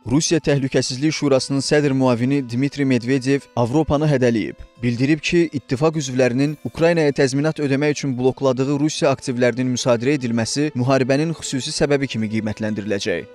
Rusiya Təhlükəsizlik Şurasının sədr müavini Dmitri Medvedev Avropanı hədələyib. Bildirib ki, ittifaq üzvlərinin Ukraynaya təzminat ödəmək üçün blokladığı Rusiya aktivlərinin müsadirə edilməsi müharibənin xüsusi səbəbi kimi qiymətləndiriləcək.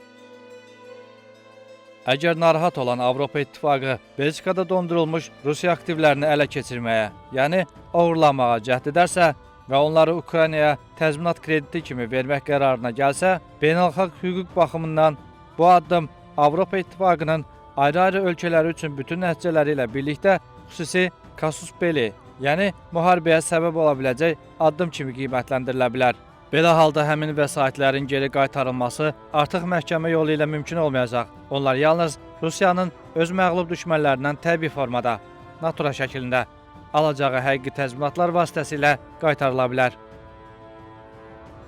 Əgər narahat olan Avropa İttifaqı Belçikada dondurulmuş Rusiya aktivlərini ələ keçirməyə, yəni oğurlamağa cəhd edərsə və onları Ukraynaya təzminat krediti kimi vermək qərarına gəlsə, beynəlxalq hüquq baxımından bu addım Avropa İttifaqının ayrı-ayrı ölkələri üçün bütün nəticələri ilə birlikdə xüsusi kasus belli, yəni müharibəyə səbəb ola biləcək addım kimi qiymətləndirilə bilər. Belə halda həmin vəsaitlərin geri qaytarılması artıq məhkəmə yolu ilə mümkün olmayacaq. Onlar yalnız Rusiyanın öz məğlub düşmənlərindən təbii formada, natura şəklində alacağı həqiqi təzminatlar vasitəsilə qaytarıla bilər.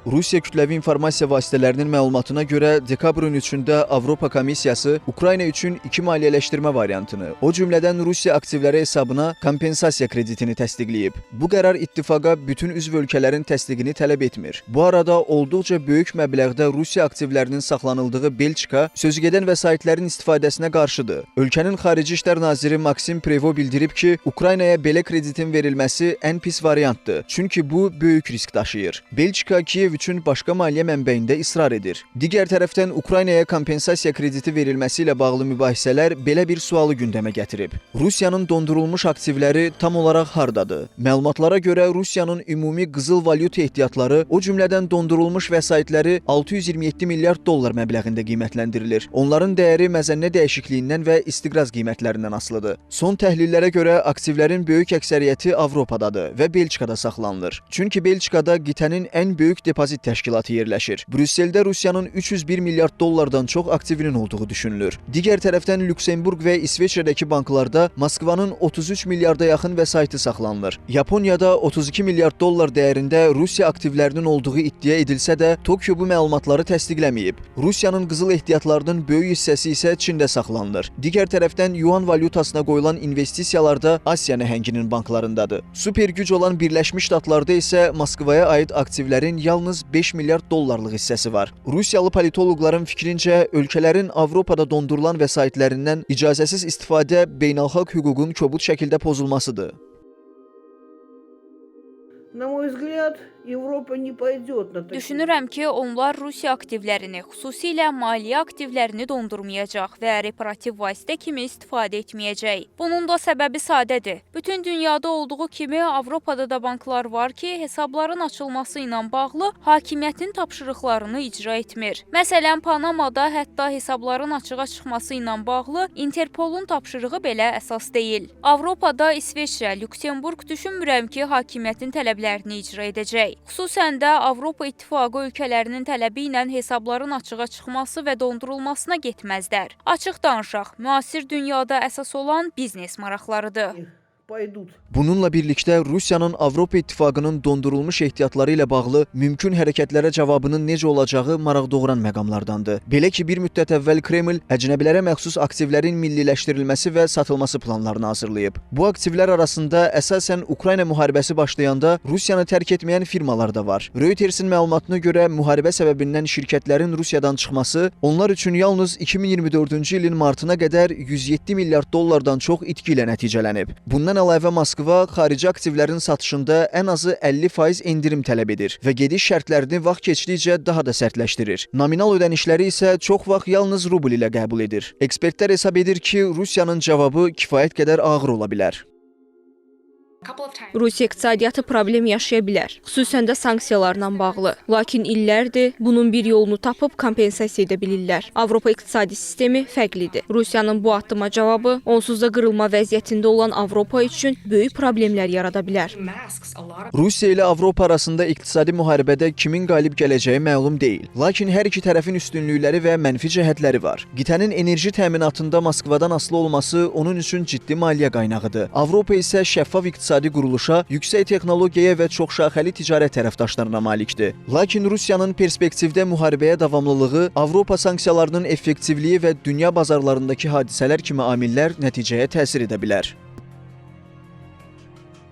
Rusiya kütləvi informasiya vasitələrinin məlumatına görə dekabrın 3-də Avropa Komissiyası Ukrayna üçün 2 maliyyələşdirmə variantını, o cümlədən Rusiya aktivləri hesabına kompensasiya kreditini təsdiqləyib. Bu qərar ittifaqa bütün üzv ölkələrin təsdiqini tələb etmir. Bu arada olduqca böyük məbləğdə Rusiya aktivlərinin saxlanıldığı Belçika sözügedən vəsaitlərin istifadəsinə qarşıdır. Ölkənin Xarici İşlər naziri Maksim Prevo bildirib ki, Ukraynaya belə kreditin verilməsi ən pis variantdır. Çünki bu böyük risk daşıyır. Belçika Kiyev üçün başqa maliyyə mənbəyində israr edir. Digər tərəfdən Ukraynaya kompensasiya krediti verilməsi ilə bağlı mübahisələr belə bir sualı gündəmə gətirib. Rusiyanın dondurulmuş aktivləri tam olaraq hardadır? Məlumatlara görə Rusiyanın ümumi qızıl valyuta ehtiyatları, o cümlədən dondurulmuş vəsaitləri 627 milyard dollar məbləğində qiymətləndirilir. Onların dəyəri məzənnə dəyişikliyindən və istiqraz qiymətlərindən asılıdır. Son təhlillərə görə aktivlərin böyük əksəriyyəti Avropadadır və Belçikada saxlanılır. Çünki Belçikada qitənin ən böyük depozit təşkilatı yerləşir. Brüsseldə Rusiyanın 301 milyard dollardan çox aktivinin olduğu düşünülür. Digər tərəfdən Lüksemburq və İsveçrədəki banklarda Moskvanın 33 milyarda yaxın vəsaiti saxlanılır. Yaponiyada 32 milyard dollar dəyərində Rusiya aktivlərinin olduğu iddia edilsə də, Tokyo bu məlumatları təsdiqləməyib. Rusiyanın qızıl ehtiyatlarının böyük hissəsi isə Çində saxlanılır. Digər tərəfdən yuan valyutasına qoyulan investisiyalar da Asiya nəhənginin banklarındadır. Super güc olan Birləşmiş Ştatlarda isə Moskvaya aid aktivlərin yalnız 5 milyard dollarlıq hissəsi var. Rusiyalı politoloqların fikrincə, ölkələrin Avropada dondurulan vəsaitlərindən icazəsiz istifadə beynəlxalq hüququn kobud şəkildə pozulmasıdır. На мой взгляд, Европа не пойдет на такие... Düşünürəm ki, onlar Rusiya aktivlərini, xüsusilə maliyyə aktivlərini dondurmayacaq və reparativ vasitə kimi istifadə etməyəcək. Bunun da səbəbi sadədir. Bütün dünyada olduğu kimi Avropada da banklar var ki, hesabların açılması ilə bağlı hakimiyyətin tapşırıqlarını icra etmir. Məsələn, Panamada hətta hesabların açığa çıxması ilə bağlı Interpolun tapşırığı belə əsas deyil. Avropada İsveçrə, Lüksemburq düşünmürəm ki, hakimiyyətin tələblərini icra edəcək. Xüsusən də Avropa İttifaqı ölkələrinin tələbi ilə hesabların açığa çıxması və dondurulmasına getməzlər. Açıq danışaq, müasir dünyada əsas olan biznes maraqlarıdır. Bununla birlikdə Rusiyanın Avropa İttifaqının dondurulmuş ehtiyatları ilə bağlı mümkün hərəkətlərə cavabının necə olacağı maraq doğuran məqamlardandır. Belə ki, bir müddət əvvəl Kreml əcnəbilərə məxsus aktivlərin milliləşdirilməsi və satılması planlarını hazırlayıb. Bu aktivlər arasında əsasən Ukrayna müharibəsi başlayanda Rusiyanı tərk etməyən firmalar da var. Reutersin məlumatına görə müharibə səbəbindən şirkətlərin Rusiyadan çıxması onlar üçün yalnız 2024-cü ilin martına qədər 107 milyard dollardan çox itki ilə nəticələnib. Bundan əlavə Moskva xarici aktivlərin satışında ən azı 50% endirim tələb edir və gediş şərtlərini vaxt keçdikcə daha da sərtləşdirir. Nominal ödənişləri isə çox vaxt yalnız rubl ilə qəbul edir. Ekspertlər hesab edir ki, Rusiyanın cavabı kifayət qədər ağır ola bilər. Rusiya iqtisadiyyatı problem yaşaya bilər, xüsusən də sanksiyalarla bağlı. Lakin illərdir bunun bir yolunu tapıb kompensasiya edə bilirlər. Avropa iqtisadi sistemi fərqlidir. Rusiyanın bu addıma cavabı onsuz da qırılma vəziyyətində olan Avropa üçün böyük problemlər yarada bilər. Rusiya ilə Avropa arasında iqtisadi müharibədə kimin qalib gələcəyi məlum deyil. Lakin hər iki tərəfin üstünlükləri və mənfi cəhətləri var. Qitənin enerji təminatında Moskvadan asılı olması onun üçün ciddi maliyyə qaynağıdır. Avropa isə şəffaf iqtisadi quruluşa, yüksək texnologiyaya və çoxşaxəli ticarət tərəfdaşlarına malikdir. Lakin Rusiyanın perspektivdə müharibəyə davamlılığı, Avropa sanksiyalarının effektivliyi və dünya bazarlarındakı hadisələr kimi amillər nəticəyə təsir edə bilər.